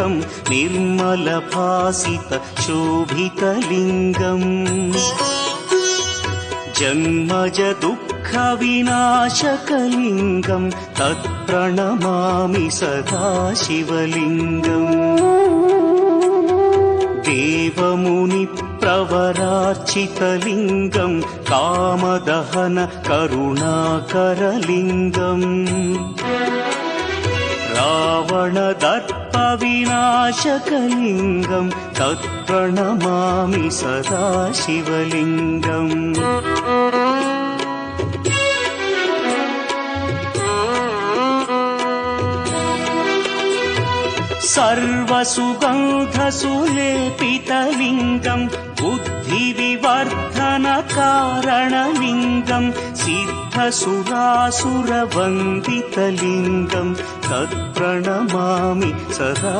निर्मलभासितलिङ्गम् निर्मलभासितशोभितलिङ्गम् जन्मज दुःखविनाशकलिङ्गम् तत्प्रणमामि सदा शिवलिङ्गम् देवमुनिप्रवरार्चितलिङ्गम् कामदहन करुणाकरलिङ्गम् रावणदर्पविनाशकलिङ्गम् तत्प्रणमामि सदा शिवलिङ्गम् सर्वसुगन्धसुलेपितलिङ्गम् बुद्धिविवर्धनकारणलिङ्गम् सिद्धसुरासुरवन्दितलिङ्गम् तत्प्रणमामि सदा